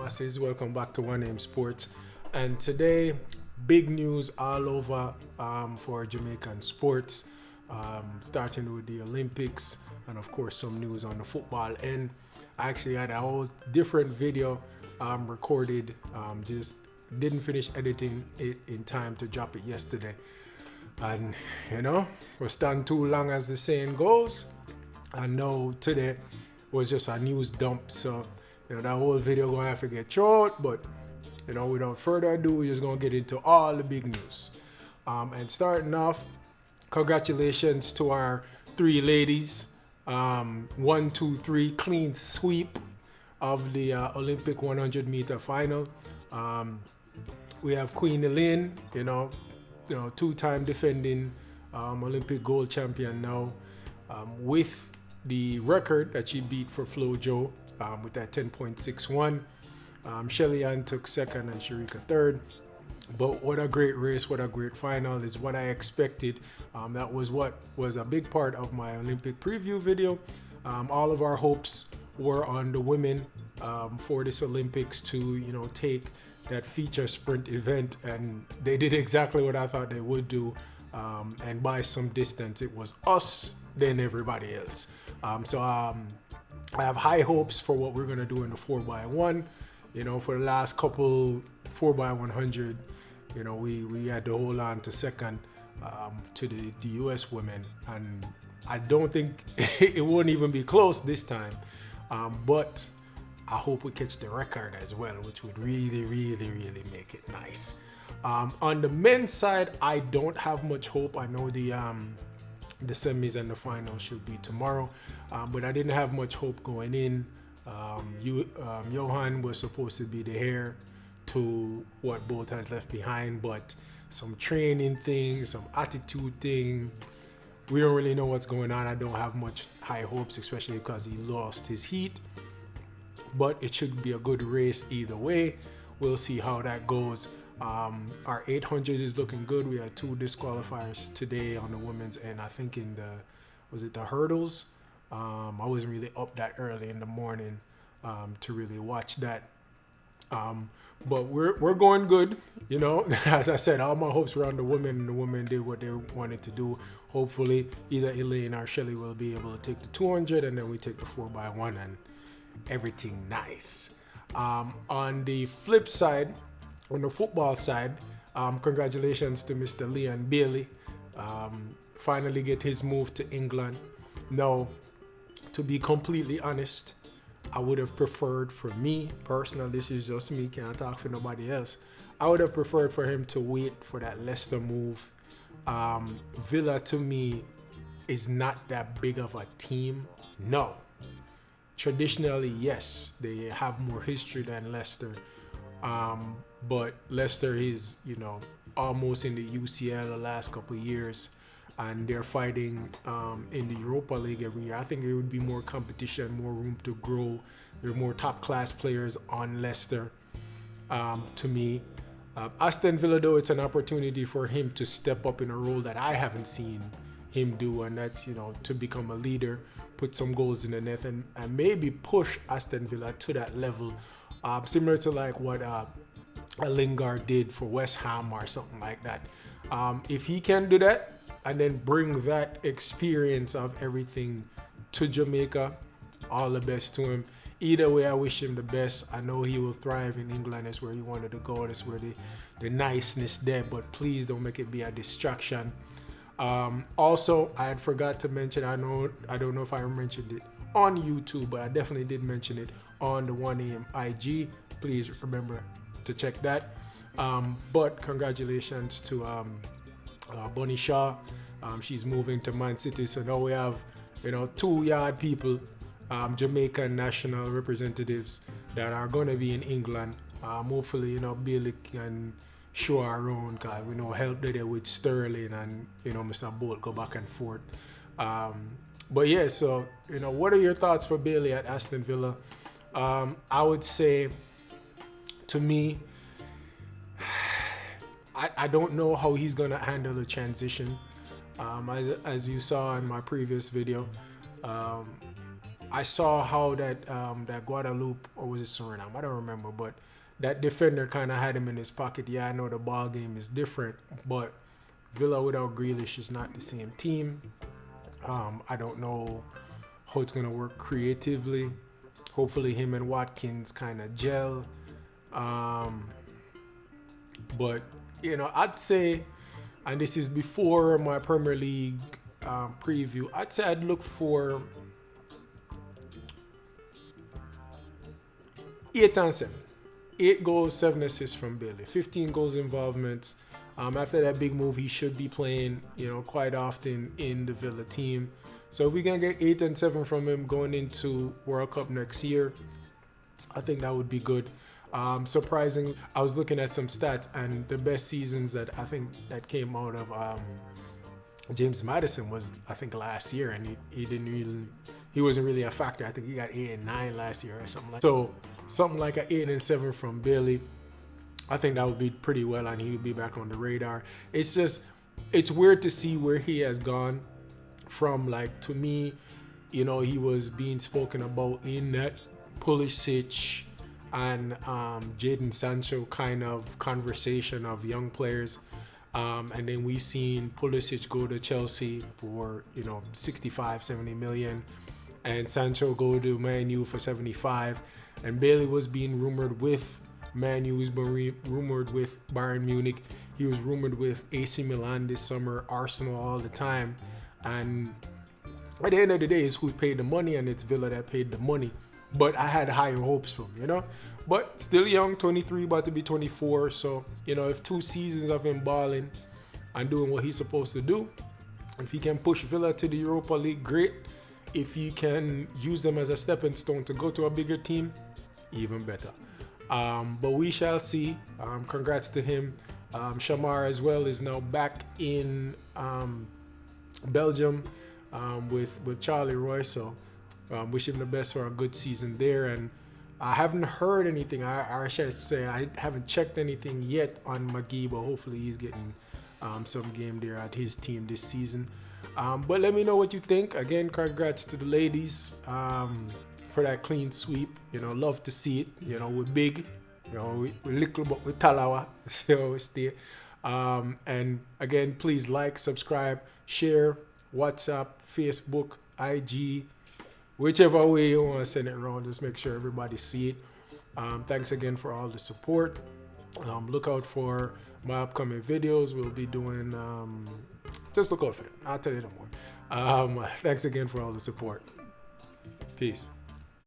masses, welcome back to One Name Sports. And today, big news all over for Jamaican sports, starting with the Olympics and of course some news on the football end. I actually had a whole different video recorded, just didn't finish editing it in time to drop it yesterday. And we stand too long, as the saying goes. I know today was just a news dump, so that whole video gonna have to get short, but without further ado, we're just gonna get into all the big news. And starting off, congratulations to our three ladies. 1, 2, 3 clean sweep of the Olympic 100 meter final. We have Queen Elaine, two-time defending Olympic gold champion now, with the record that she beat for Flo Jo with that 10.61. Shelly Ann took second and Sharika third. But what a great race, what a great final, is what I expected. That was what was a big part of my Olympic preview video. All of our hopes were on the women for this Olympics to, take that feature sprint event, and they did exactly what I thought they would do. And by some distance, it was us, then everybody else. So I have high hopes for what we're going to do in the 4x1. For the last couple 4x100, we had to hold on to second to the US women. And I don't think it won't even be close this time. But I hope we catch the record as well, which would really, really, really make it nice. On the men's side, I don't have much hope. I know the semis and the finals should be tomorrow, but I didn't have much hope going in. Johan was supposed to be the heir to what both has left behind, but some training thing, some attitude thing, we don't really know what's going on. I don't have much high hopes, especially because he lost his heat, but it should be a good race either way. We'll see how that goes. Our 800 is looking good. We had 2 disqualifiers today on the women's end. I think in the hurdles. I wasn't really up that early in the morning to really watch that. But we're going good. As I said, all my hopes were on the women, and the women did what they wanted to do. Hopefully, either Elaine or Shelly will be able to take the 200, and then we take the 4x1, and everything nice. On the flip side, on the football side, congratulations to Mr. Leon Bailey. Finally get his move to England. Now, to be completely honest, I would have preferred, for me personally, this is just me, can't talk for nobody else, I would have preferred for him to wait for that Leicester move. Villa, to me, is not that big of a team. No. Traditionally, yes, they have more history than Leicester. But Leicester is, almost in the UCL the last couple of years, and they're fighting in the Europa League every year. I think there would be more competition, more room to grow. There are more top-class players on Leicester, to me. Aston Villa, though, it's an opportunity for him to step up in a role that I haven't seen him do, and that's, to become a leader, put some goals in the net, and maybe push Aston Villa to that level, similar to like what a Lingard did for West Ham or something like that. If he can do that and then bring that experience of everything to Jamaica, all the best to him. Either way, I wish him the best. I know he will thrive in England. That's where he wanted to go. That's where the niceness there, but please don't make it be a distraction. Also, I had forgot to mention, I don't know if I mentioned it on YouTube, but I definitely did mention it on the 1AM IG. Please remember to check that. But congratulations to Bonnie Shaw. She's moving to Man City, so now we have 2 Yaad people, Jamaican national representatives that are going to be in England. Hopefully, Bailey can show our own, because we know help there with Sterling and Mr. Bolt go back and forth. But yeah, so what are your thoughts for Bailey at Aston Villa? I would say, to me, I don't know how he's gonna handle the transition. As you saw in my previous video, I saw how that Guadalupe, or was it Suriname? I don't remember, but that defender kind of had him in his pocket. Yeah, I know the ball game is different, but Villa without Grealish is not the same team. I don't know how it's gonna work creatively. Hopefully, him and Watkins kind of gel. But I'd say, and this is before my Premier League preview, I'd say I'd look for 8 and 7. 8 goals, 7 assists from Bailey. 15 goals involvements. After that big move, he should be playing, quite often in the Villa team. So if we can get 8 and 7 from him going into World Cup next year, I think that would be good. Surprising, I was looking at some stats, and the best seasons that I think that came out of James Maddison was, I think, last year, and he wasn't really a factor. I think he got 8 and 9 last year or something like that. So something like an 8 and 7 from Bailey, I think that would be pretty well, and he would be back on the radar. It's weird to see where he has gone from. Like, to me, he was being spoken about in that Pulisic and Jadon Sancho kind of conversation of young players. And then we seen Pulisic go to Chelsea for 65, 70 million, and Sancho go to Man U for 75. And Bailey was being rumored with Man U. He's been rumored with Bayern Munich. He was rumored with AC Milan this summer, Arsenal all the time. And at the end of the day, it's who paid the money, and it's Villa that paid the money. But I had higher hopes from him, But still young, 23, about to be 24. So, if 2 seasons of him balling and doing what he's supposed to do, if he can push Villa to the Europa League, great. If he can use them as a stepping stone to go to a bigger team, even better. But we shall see. Congrats to him. Shamar as well is now back in Belgium with Charlie Roy. So wish him the best for a good season there. And I haven't heard anything. I should say I haven't checked anything yet on McGee, but hopefully he's getting some game there at his team this season. But let me know what you think. Again, congrats to the ladies for that clean sweep. Love to see it. We're big. We're little, but we're talawa. So stay. And again, please like, subscribe, share, WhatsApp, Facebook, IG, whichever way you want to send it around. Just make sure everybody see it. Thanks again for all the support. Look out for my upcoming videos. We'll be doing, just look out for it. I'll tell you no more. Thanks again for all the support. Peace.